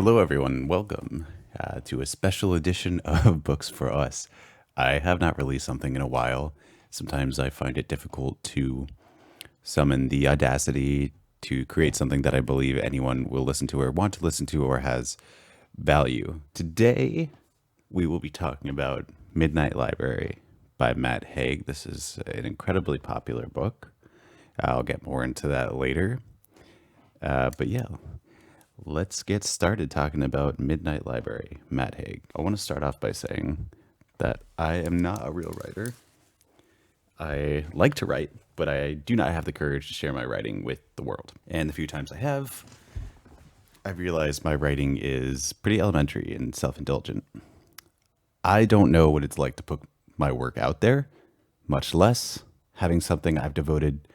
Hello, everyone. Welcome to a special edition of Books for Us. I have not released something in a while. Sometimes I find it difficult to summon the audacity to create something that I believe anyone will listen to or want to listen to or has value. Today, we will be talking about Midnight Library by Matt Haig. This is an incredibly popular book. I'll get more into that later. But yeah, let's get started talking about Midnight Library, Matt Haig. I want to start off by saying that I am not a real writer. I like to write, but I do not have the courage to share my writing with the world. And the few times I have, I've realized my writing is pretty elementary and self-indulgent. I don't know what it's like to put my work out there, much less having something I've devoted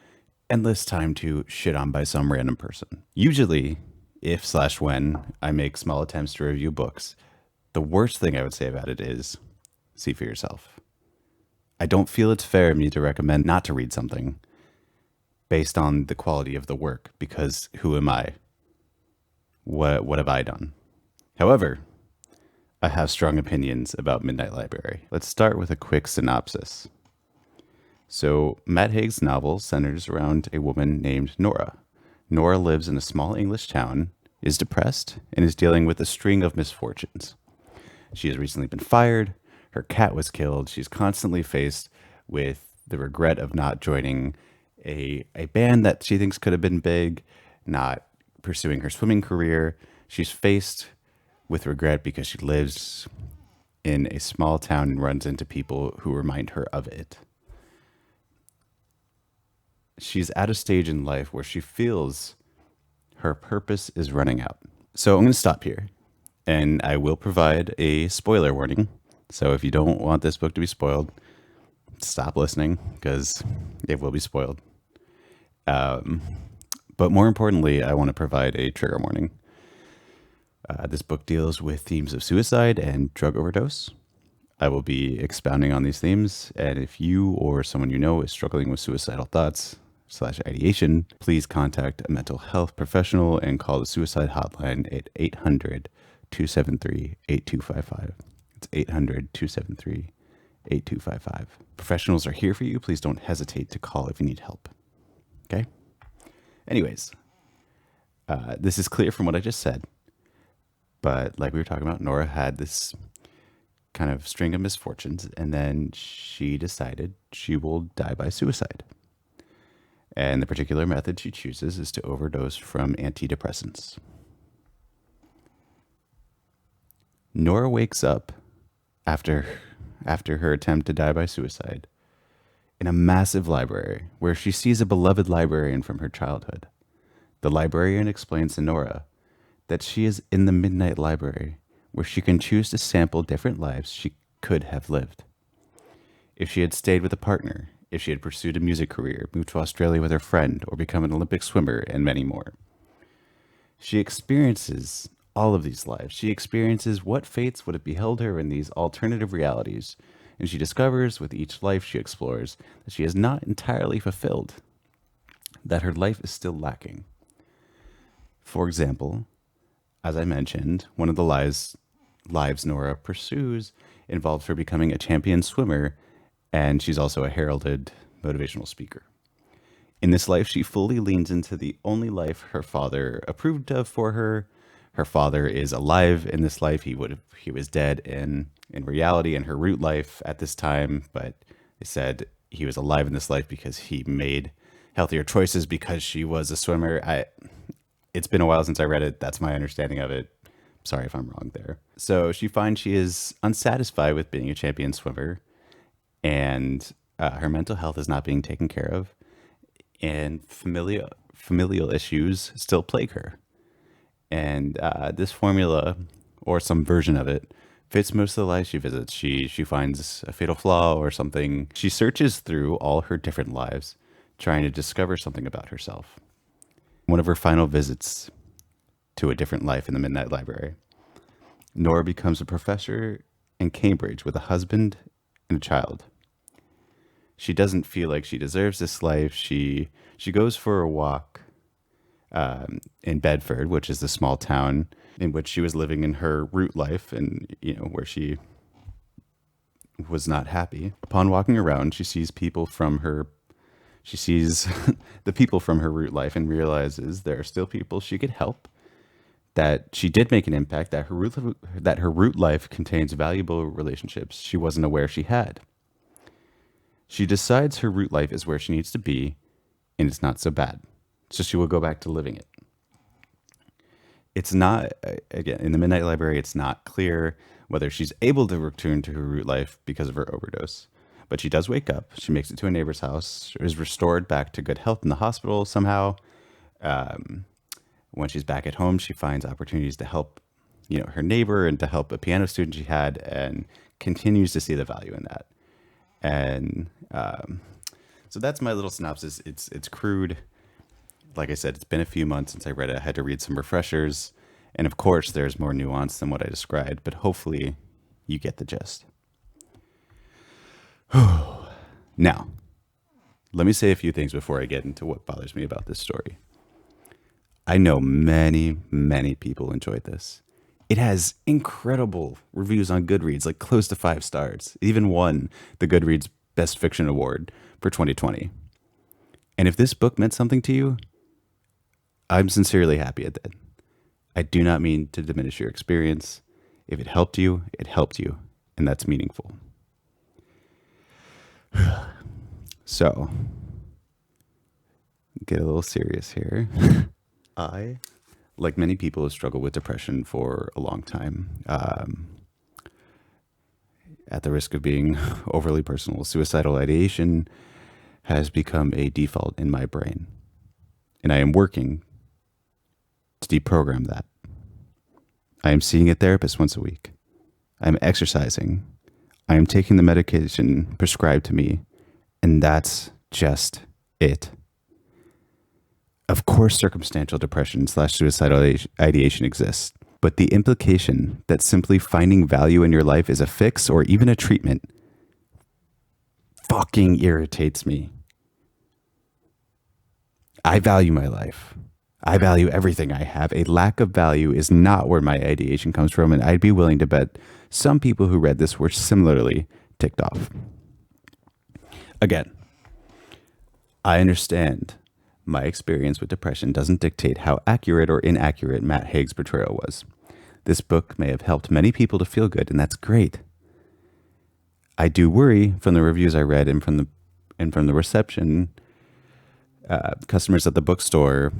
endless time to shit on by some random person. Usually, if/when I make small attempts to review books, the worst thing I would say about it is see for yourself. I don't feel it's fair of me to recommend not to read something based on the quality of the work, because who am I? What have I done? However, I have strong opinions about Midnight Library. Let's start with a quick synopsis. So, Matt Haig's novel centers around a woman named Nora. Nora lives in a small English town, is depressed, and is dealing with a string of misfortunes. She has recently been fired, her cat was killed, she's constantly faced with the regret of not joining a band that she thinks could have been big, not pursuing her swimming career. She's faced with regret because she lives in a small town and runs into people who remind her of it. She's at a stage in life where she feels her purpose is running out. So I'm going to stop here and I will provide a spoiler warning. So if you don't want this book to be spoiled, stop listening because it will be spoiled. But more importantly, I want to provide a trigger warning. This book deals with themes of suicide and drug overdose. I will be expounding on these themes, and if you or someone you know is struggling with suicidal thoughts/ideation, please contact a mental health professional and call the suicide hotline at 800-273-8255. It's 800-273-8255. Professionals are here for you. Please don't hesitate to call if you need help. Okay? Anyways, this is clear from what I just said, but like we were talking about, Nora had this kind of string of misfortunes, and then she decided she will die by suicide. And the particular method she chooses is to overdose from antidepressants. Nora wakes up after her attempt to die by suicide in a massive library where she sees a beloved librarian from her childhood. The librarian explains to Nora that she is in the Midnight Library, where she can choose to sample different lives she could have lived. If she had stayed with a partner, if she had pursued a music career, moved to Australia with her friend, or become an Olympic swimmer, and many more. She experiences all of these lives. She experiences what fates would have beheld her in these alternative realities, and she discovers with each life she explores that she is not entirely fulfilled, that her life is still lacking. For example, as I mentioned, one of the lives Nora pursues involves her becoming a champion swimmer, and she's also a heralded motivational speaker. In this life, she fully leans into the only life her father approved of for her. Her father is alive in this life. He was dead in reality in her root life at this time, but they said he was alive in this life because he made healthier choices because she was a swimmer. It's been a while since I read it. That's my understanding of it. Sorry if I'm wrong there. So she finds she is unsatisfied with being a champion swimmer, and her mental health is not being taken care of, and familial issues still plague her. And this formula, or some version of it, fits most of the lives she visits. She finds a fatal flaw or something. She searches through all her different lives, trying to discover something about herself. One of her final visits to a different life in the Midnight Library, Nora becomes a professor in Cambridge with a husband and a child. She doesn't feel like she deserves this life. She goes for a walk in Bedford, which is the small town in which she was living in her root life, and where she was not happy. Upon walking around, she sees the people from her root life and realizes there are still people she could help, that she did make an impact, that her root life contains valuable relationships she wasn't aware she had. She decides her root life is where she needs to be, and it's not so bad. So she will go back to living it. It's not, again, in the Midnight Library, it's not clear whether she's able to return to her root life because of her overdose. But she does wake up. She makes it to a neighbor's house, is restored back to good health in the hospital somehow. When she's back at home, she finds opportunities to help, her neighbor and to help a piano student she had, and continues to see the value in that. And so that's my little synopsis. It's crude. Like I said, it's been a few months since I read it. I had to read some refreshers. And of course, there's more nuance than what I described, but hopefully you get the gist. Now, let me say a few things before I get into what bothers me about this story. I know many, many people enjoyed this. It has incredible reviews on Goodreads, like close to 5 stars. It even won the Goodreads Best Fiction Award for 2020. And if this book meant something to you, I'm sincerely happy it did. I do not mean to diminish your experience. If it helped you, and that's meaningful. So, get a little serious here. I, like many people, have struggled with depression for a long time. At the risk of being overly personal, suicidal ideation has become a default in my brain. And I am working to deprogram that. I am seeing a therapist once a week. I am exercising. I am taking the medication prescribed to me. And that's just it. Of course, circumstantial depression / suicidal ideation exists. But the implication that simply finding value in your life is a fix or even a treatment fucking irritates me. I value my life. I value everything I have. A lack of value is not where my ideation comes from, and I'd be willing to bet some people who read this were similarly ticked off. Again, I understand my experience with depression doesn't dictate how accurate or inaccurate Matt Haig's portrayal was. This book may have helped many people to feel good, and that's great. I do worry from the reviews I read and from the reception. Customers at the bookstore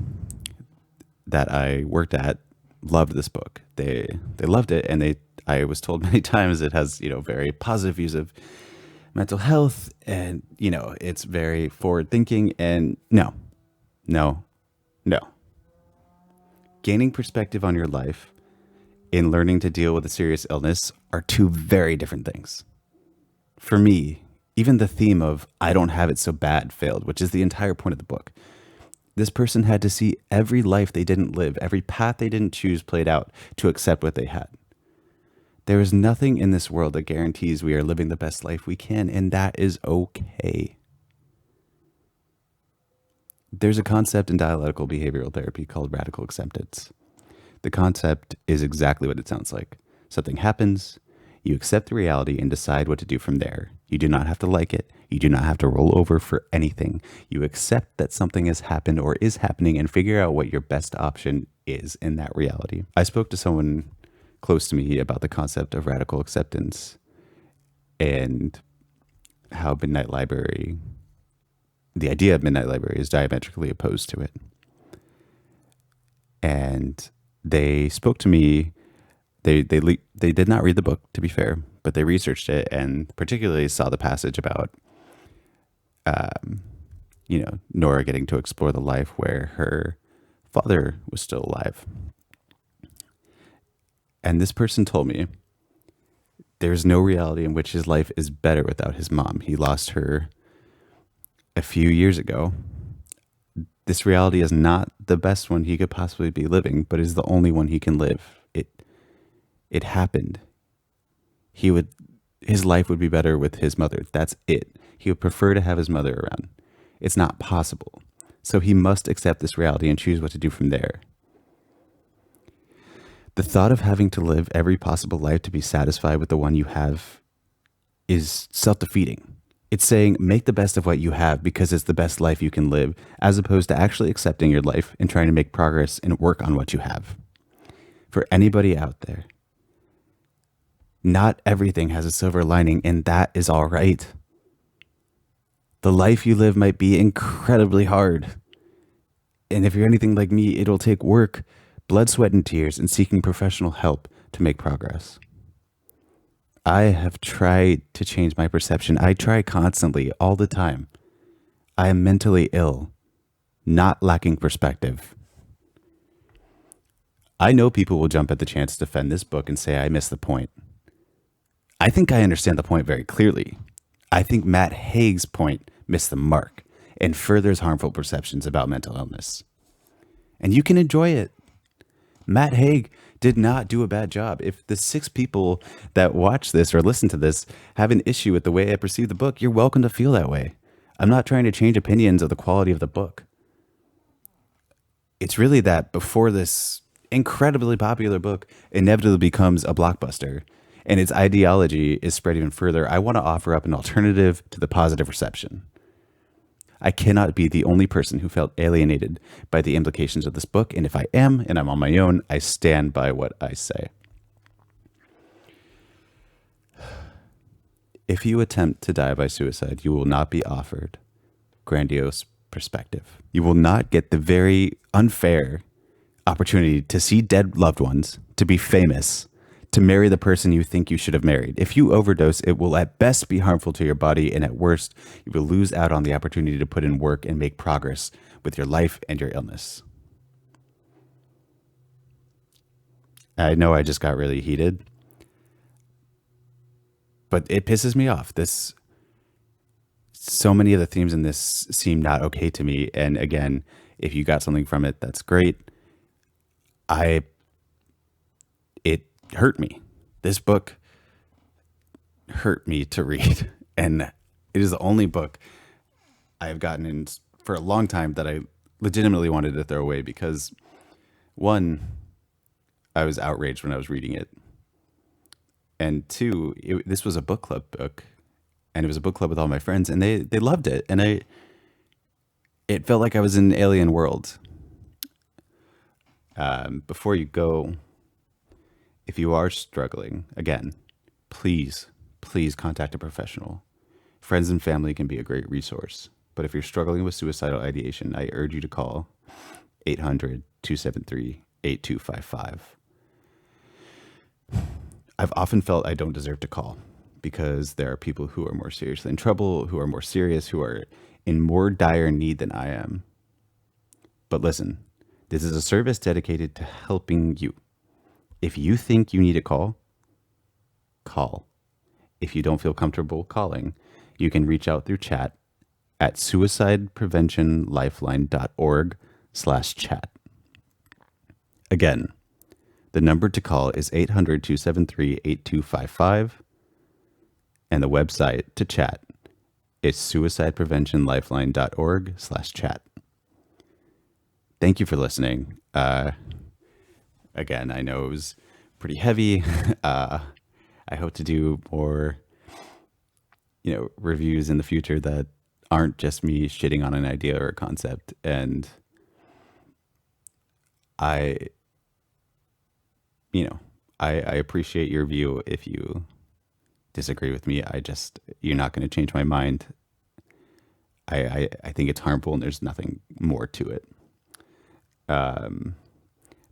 that I worked at loved this book. They loved it, and I was told many times it has very positive views of mental health, and it's very forward thinking. And no. Gaining perspective on your life and learning to deal with a serious illness are two very different things. For me, even the theme of "I don't have it so bad" failed, which is the entire point of the book. This person had to see every life they didn't live, every path they didn't choose played out to accept what they had. There is nothing in this world that guarantees we are living the best life we can, and that is okay. There's a concept in dialectical behavioral therapy called radical acceptance. The concept is exactly what it sounds like. Something happens, you accept the reality and decide what to do from there. You do not have to like it. You do not have to roll over for anything. You accept that something has happened or is happening and figure out what your best option is in that reality. I spoke to someone close to me about the concept of radical acceptance and how the idea of Midnight Library is diametrically opposed to it. And they spoke to me. They did not read the book, to be fair, but they researched it and particularly saw the passage about, Nora getting to explore the life where her father was still alive. And this person told me there's no reality in which his life is better without his mom. He lost her a few years ago. This reality is not the best one he could possibly be living, but is the only one he can live. It happened. His life would be better with his mother. That's it. He would prefer to have his mother around. It's not possible. So he must accept this reality and choose what to do from there. The thought of having to live every possible life to be satisfied with the one you have is self-defeating. It's saying make the best of what you have because it's the best life you can live, as opposed to actually accepting your life and trying to make progress and work on what you have. For anybody out there, not everything has a silver lining, and that is all right. The life you live might be incredibly hard. And if you're anything like me, it'll take work, blood, sweat, and tears, and seeking professional help to make progress. I have tried to change my perception. I try constantly, all the time. I am mentally ill, not lacking perspective. I know people will jump at the chance to defend this book and say I missed the point. I think I understand the point very clearly. I think Matt Haig's point missed the mark and furthers harmful perceptions about mental illness. And you can enjoy it. Matt Haig did not do a bad job. If the 6 people that watch this or listen to this have an issue with the way I perceive the book, you're welcome to feel that way. I'm not trying to change opinions of the quality of the book. It's really that before this incredibly popular book inevitably becomes a blockbuster and its ideology is spread even further, I want to offer up an alternative to the positive reception. I cannot be the only person who felt alienated by the implications of this book, and if I am, and I'm on my own, I stand by what I say. If you attempt to die by suicide, you will not be offered grandiose perspective. You will not get the very unfair opportunity to see dead loved ones, to be famous, to marry the person you think you should have married. If you overdose, it will at best be harmful to your body, and at worst, you will lose out on the opportunity to put in work and make progress with your life and your illness. I know I just got really heated, but it pisses me off. So many of the themes in this seem not okay to me. And again, if you got something from it, that's great. It hurt me. This book hurt me to read. And it is the only book I've gotten in for a long time that I legitimately wanted to throw away because, one, I was outraged when I was reading it. And two, this was a book club book. And it was a book club with all my friends, and they loved it. And it felt like I was in an alien world. Before you go, if you are struggling, again, please contact a professional. Friends and family can be a great resource. But if you're struggling with suicidal ideation, I urge you to call 800-273-8255. I've often felt I don't deserve to call because there are people who are more seriously in trouble, who are more serious, who are in more dire need than I am. But listen, this is a service dedicated to helping you. If you think you need a call, call. If you don't feel comfortable calling, you can reach out through chat at suicidepreventionlifeline.org/chat. Again, the number to call is 800-273-8255, and the website to chat is suicidepreventionlifeline.org/chat. Thank you for listening. Again, I know it was pretty heavy. I hope to do more, reviews in the future that aren't just me shitting on an idea or a concept. And I appreciate your view. If you disagree with me, you're not going to change my mind. I think it's harmful and there's nothing more to it.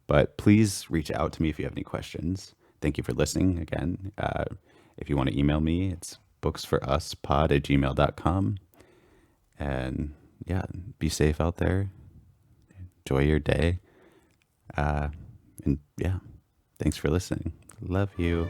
But please reach out to me if you have any questions. Thank you for listening again. If you want to email me, it's booksforuspod@gmail.com. And yeah, be safe out there. Enjoy your day. And yeah, thanks for listening. Love you.